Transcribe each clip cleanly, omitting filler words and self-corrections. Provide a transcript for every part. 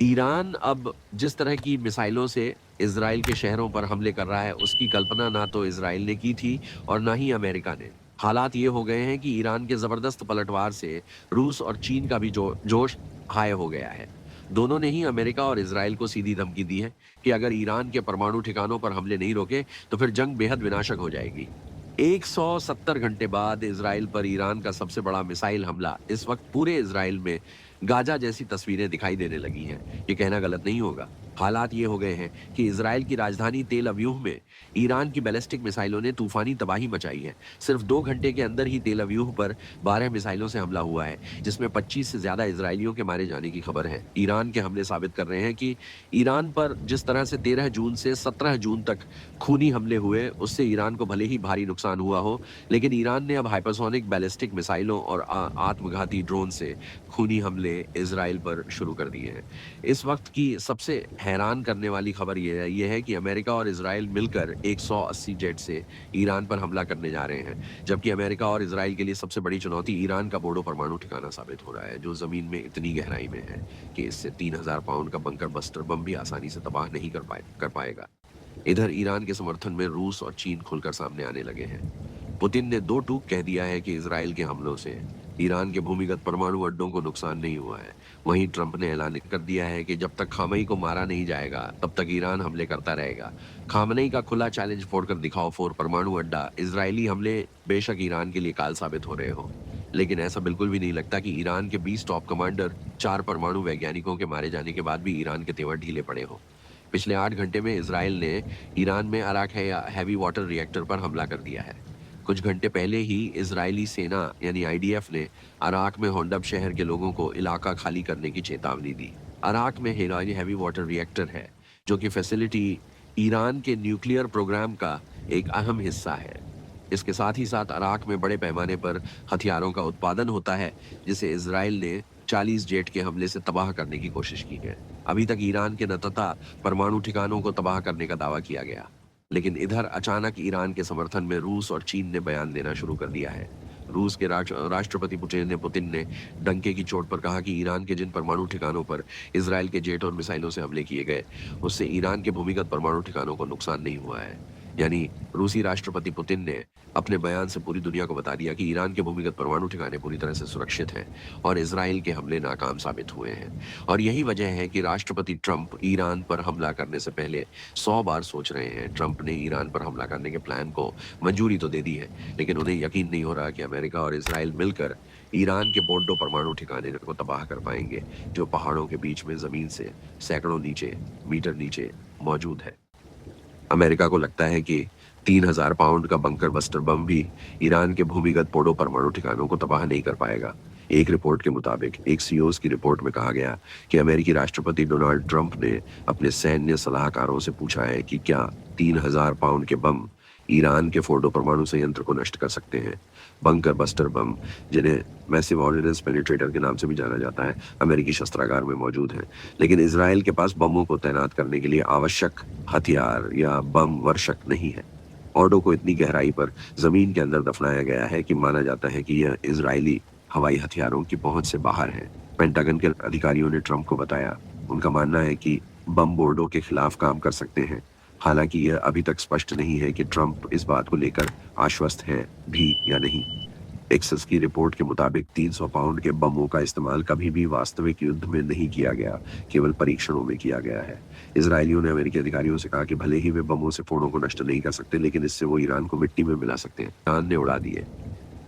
Iran अब जिस तरह की मिसाइलों से इज़राइल के शहरों पर हमले कर रहा है, उसकी कल्पना ना तो इज़राइल ने की थी और ना ही अमेरिका ने। हालात ये हो गए हैं कि ईरान के ज़बरदस्त पलटवार से रूस और चीन का भी जोश हाय हो गया है। दोनों ने ही अमेरिका और इज़राइल को सीधी धमकी दी है कि अगर ईरान के परमाणु ठिकानों पर हमले नहीं रोके, तो फिर जंग बेहद विनाशक हो जाएगी। 170 घंटे बाद इज़राइल पर ईरान का सबसे बड़ा मिसाइल हमला इस वक्त पूरे इज़राइल में गाजा जैसी तस्वीरें दिखाई देने लगी हैं। ये कहना गलत नहीं होगा। हालात ये हो गए हैं कि इज़राइल की राजधानी तेल अव्यूह में ईरान की बैलिस्टिक मिसाइलों ने तूफानी तबाही मचाई है। सिर्फ 2 घंटे के अंदर ही तेल अव्यूह पर 12 मिसाइलों से हमला हुआ है, जिसमें 25 से ज़्यादा इज़राइलियों के मारे जाने की खबर है। ईरान के हमले साबित कर रहे हैं कि ईरान पर जिस तरह से 13 जून से 17 जून तक खूनी हमले हुए, उससे ईरान को भले ही भारी नुकसान हुआ हो, लेकिन ईरान ने अब हाइपरसोनिक बैलिस्टिक मिसाइलों और आत्मघाती ड्रोन से खूनी हमले इज़राइल पर शुरू कर दिए हैं। इस वक्त की सबसे हैरान करने वाली खबर ये है कि अमेरिका और इज़राइल मिलकर 180 जेट से ईरान पर हमला करने जा रहे हैं, जबकि अमेरिका और इज़राइल के लिए सबसे बड़ी चुनौती ईरान का बोर्डो परमाणु ठिकाना साबित हो रहा है, जो ज़मीन में इतनी गहराई में है कि इससे 3000 पाउंड का बंकर बस्टर बम भी आसानी से तबाह नहीं कर पाएगा। इधर ईरान के समर्थन में रूस और चीन खुलकर सामने आने लगे हैं। पुतिन ने दो टूक कह दिया है कि इजराइल के हमलों से ईरान के भूमिगत परमाणु अड्डों को नुकसान नहीं हुआ है। वहीं ट्रंप ने ऐलान कर दिया है कि जब तक खामई को मारा नहीं जाएगा, तब तक ईरान हमले करता रहेगा। खामनेई का खुला चैलेंज फोड़कर दिखाओ 4 परमाणु अड्डा। इजरायली हमले बेशक ईरान के लिए काल साबित हो रहे हो, लेकिन ऐसा बिल्कुल भी नहीं लगता कि ईरान के 20 टॉप कमांडर, 4 परमाणु वैज्ञानिकों के मारे जाने के बाद भी ईरान के तेवर ढीले पड़े हो। पिछले 8 घंटे में इजराइल ने ईरान में अराक हैवी वाटर रिएक्टर पर हमला कर दिया है। कुछ घंटे पहले ही इजरायली सेना यानी आईडीएफ ने अराक में होंडब शहर के लोगों को इलाका खाली करने की चेतावनी दी। अराक में ईरानी हैवी वाटर रिएक्टर है, जो कि फैसिलिटी ईरान के न्यूक्लियर प्रोग्राम का एक अहम हिस्सा है। इसके साथ ही साथ अराक में बड़े पैमाने पर हथियारों का उत्पादन होता है, जिसे इजराइल ने 40 जेट के हमले से तबाह करने की कोशिश की है। अभी तक ईरान के नतता परमाणु ठिकानों को तबाह करने का दावा किया गया, लेकिन इधर अचानक ईरान के समर्थन में रूस और चीन ने बयान देना शुरू कर दिया है। रूस के राष्ट्रपति पुतिन ने डंके की चोट पर कहा कि ईरान के जिन परमाणु ठिकानों पर इजराइल के जेट और मिसाइलों से हमले किए गए, उससे ईरान के भूमिगत परमाणु ठिकानों को नुकसान नहीं हुआ है। यानी रूसी राष्ट्रपति पुतिन ने अपने बयान से पूरी दुनिया को बता दिया कि ईरान के भूमिगत परमाणु ठिकाने पूरी तरह से सुरक्षित हैं और इजराइल के हमले नाकाम साबित हुए हैं। और यही वजह है कि राष्ट्रपति ट्रंप ईरान पर हमला करने से पहले 100 बार सोच रहे हैं। ट्रंप ने ईरान पर हमला करने के प्लान को मंजूरी तो दे दी है, लेकिन उन्हें यकीन नहीं हो रहा कि अमेरिका और इजराइल मिलकर ईरान के बोर्डो परमाणु ठिकाने को तबाह कर पाएंगे, जो पहाड़ों के बीच में जमीन से सैकड़ों मीटर नीचे मौजूद है। अमेरिका को लगता है कि 3000 पाउंड का बंकर बस्टर बम भी ईरान के भूमिगत पोडो परमाणु ठिकानों को तबाह नहीं कर पाएगा। एक रिपोर्ट के मुताबिक, एक सीओस की रिपोर्ट में कहा गया कि अमेरिकी राष्ट्रपति डोनाल्ड ट्रंप ने अपने सैन्य सलाहकारों से पूछा है कि क्या 3000 पाउंड के बम ईरान के फोर्डो परमाणु संयंत्र को नष्ट कर सकते हैं। बंकर बस्टर बम, जिन्हें मैसिव ऑर्डिनेंस पेनिट्रेटर के नाम से भी जाना जाता है, अमेरिकी शस्त्रागार में मौजूद हैं, लेकिन इजराइल के पास बमों को तैनात करने के लिए आवश्यक हथियार या बम वर्षक नहीं है। ऑर्डो को इतनी गहराई पर जमीन के अंदर दफनाया गया है कि माना जाता है कि यह इजरायली हवाई हथियारों की पहुंच से बाहर है। पेंटागन के अधिकारियों ने ट्रंप को बताया, उनका मानना है कि बम बोर्डों के खिलाफ काम कर सकते हैं। हालांकि यह अभी तक स्पष्ट नहीं है कि ट्रंप इस बात को लेकर आश्वस्त हैं भी या नहीं। एक्सेस की रिपोर्ट के मुताबिक 300 पाउंड के बमों का इस्तेमाल कभी भी वास्तविक युद्ध में नहीं किया गया, केवल परीक्षणों में किया गया है। इजरायलियों ने अमेरिकी अधिकारियों से कहा कि भले ही वे बमों से फोड़ों को नष्ट नहीं कर सकते, लेकिन इससे वो ईरान को मिट्टी में मिला सकते हैं। ईरान ने उड़ा दिए।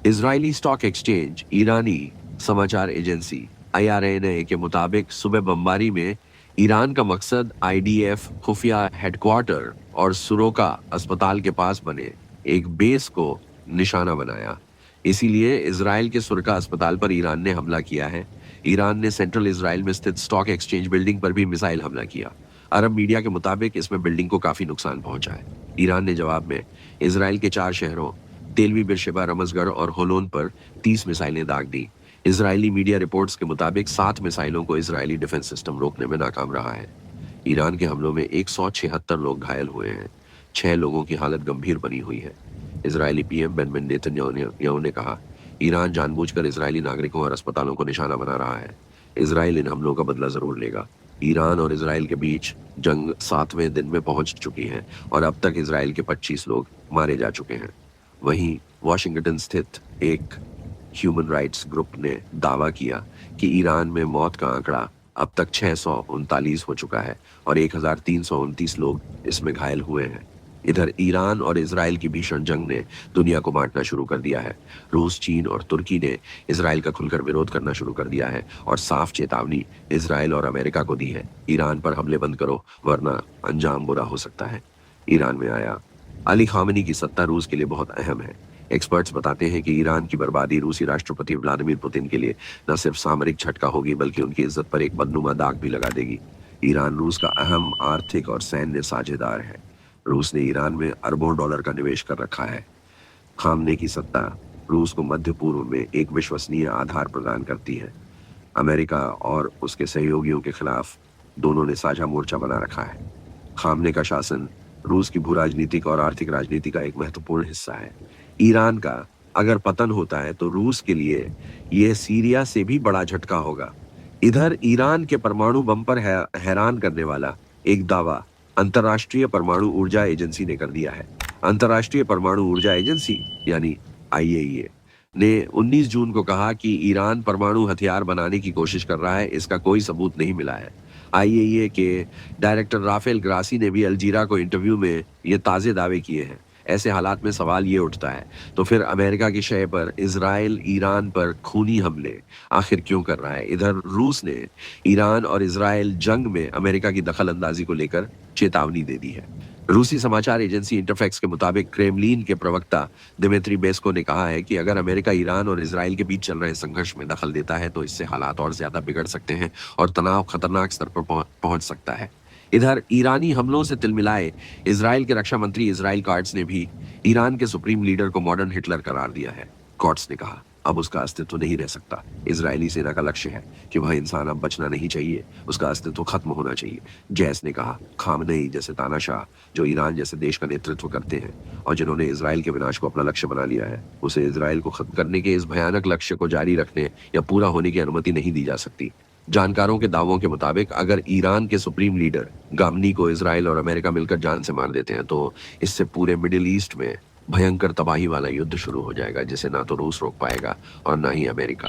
इजरायली स्टॉक एक्सचेंज, ईरानी समाचार एजेंसी IRNA के मुताबिक सुबह बमबारी में ईरान का मकसद IDF खुफिया हेडक्वार्टर और सुरोका अस्पताल के पास बने एक बेस को निशाना बनाया। इसीलिए इजराइल के सुरका अस्पताल पर ईरान ने हमला किया है। ईरान ने सेंट्रल इजराइल में स्थित स्टॉक एक्सचेंज बिल्डिंग पर भी मिसाइल हमला किया। अरब मीडिया के मुताबिक इसमें बिल्डिंग को काफी नुकसान पहुंचा है। ईरान ने जवाब में इजराइल के 4 शहरों तेलवी, बिरशेबा, रमसगढ़ और होलोन पर 30 मिसाइलें दाग दी। इजरायली मीडिया रिपोर्ट्स के मुताबिक 7 मिसाइलों को इजरायली डिफेंस सिस्टम रोकने में नाकाम रहा है। ईरान के हमलों में 176 लोग घायल हुए हैं। 6 लोगों की हालत गंभीर बनी हुई है। इजरायली पीएम बेंजामिन नेतन्याहू ने कहा, ईरान जानबूझकर इजरायली नागरिकों और अस्पतालों को निशाना बना रहा है। इजराइल इन हमलों का बदला जरूर लेगा। ईरान और इसराइल के बीच जंग 7वें दिन में पहुंच चुकी है और अब तक इसराइल के 25 लोग मारे जा चुके हैं। वहीं वॉशिंगटन स्थित एक ह्यूमन राइट्स ग्रुप ने दावा किया कि ईरान में मौत का आंकड़ा अब तक 639 हो चुका है और 1329 लोग इसमें घायल हुए हैं। इधर ईरान और इसराइल की भीषण जंग ने दुनिया को बांटना शुरू कर दिया है। रूस, चीन और तुर्की ने इसराइल का खुलकर विरोध करना शुरू कर दिया है और साफ चेतावनी इसराइल और अमेरिका को दी है, ईरान पर हमले बंद करो वरना अंजाम बुरा हो सकता है। ईरान में आया अली खामेनी की सत्ता रूस के लिए बहुत अहम है। एक्सपर्ट्स बताते हैं कि ईरान की बर्बादी रूसी राष्ट्रपति व्लादिमीर पुतिन के लिए न सिर्फ सामरिक झटका होगी बल्कि उनकी इज्जत पर एक बदनुमा दाग भी लगा देगी। ईरान रूस का अहम आर्थिक और सैन्य साझेदार है। रूस ने ईरान में अरबों डॉलर का निवेश कर रखा है। खामने की सत्ता रूस को मध्य पूर्व में एक विश्वसनीय आधार प्रदान करती है। अमेरिका और उसके सहयोगियों के खिलाफ दोनों ने साझा मोर्चा बना रखा है। खामने का शासन रूस की भू राजनीतिक और आर्थिक राजनीति का एक महत्वपूर्ण हिस्सा है। ईरान का अगर पतन होता है तो रूस के लिए यह सीरिया से भी बड़ा झटका होगा। इधर ईरान के परमाणु बम पर हैरान करने वाला एक दावा अंतर्राष्ट्रीय परमाणु ऊर्जा एजेंसी ने कर दिया है। अंतर्राष्ट्रीय परमाणु ऊर्जा एजेंसी यानी आईएईए ने 19 जून को कहा कि ईरान परमाणु हथियार बनाने की कोशिश कर रहा है, इसका कोई सबूत नहीं मिला है। आईएईए के डायरेक्टर राफेल ग्रासी ने भी अलजीरा को इंटरव्यू में ये ताजे दावे किए हैं। ऐसे हालात में सवाल ये उठता है तो फिर अमेरिका की शय पर इजराइल ईरान पर खूनी हमले आखिर क्यों कर रहा है? इधर रूस ने ईरान और इजराइल जंग में अमेरिका की दखल अंदाजी को लेकर चेतावनी दे दी है। रूसी समाचार एजेंसी इंटरफैक्स के मुताबिक क्रेमलिन के प्रवक्ता दिमित्री पेस्को ने कहा है कि अगर अमेरिका ईरान और इजराइल के बीच चल रहे संघर्ष में दखल देता है तो इससे हालात और ज्यादा बिगड़ सकते हैं और तनाव खतरनाक स्तर पर पहुंच सकता है। इधर ईरानी हमलों से तिलमिलाए इजराइल के रक्षा मंत्री इजराइल काट्स ने भी ईरान के सुप्रीम लीडर को मॉडर्न हिटलर करार दिया है। काट्स ने कहा अब उसका अस्तित्व नहीं रह सकता। इजरायली सेना का लक्ष्य है कि वह इंसान अब बचना नहीं चाहिए, उसका अस्तित्व खत्म होना चाहिए। जैस ने कहा खामनेई जैसे तानाशाह जो ईरान जैसे देश का नेतृत्व करते हैं और जिन्होंने इजराइल के विनाश को अपना लक्ष्य बना लिया है, उसे इजराइल को खत्म करने के इस भयानक लक्ष्य को जारी रखने या पूरा होने की अनुमति नहीं दी जा सकती। जानकारों के दावों के मुताबिक अगर ईरान के सुप्रीम लीडर गामनी को इजराइल और अमेरिका मिलकर जान से मार देते हैं तो इससे पूरे मिडिल ईस्ट में भयंकर तबाही वाला युद्ध शुरू हो जाएगा जिसे ना तो रूस रोक पाएगा और ना ही अमेरिका।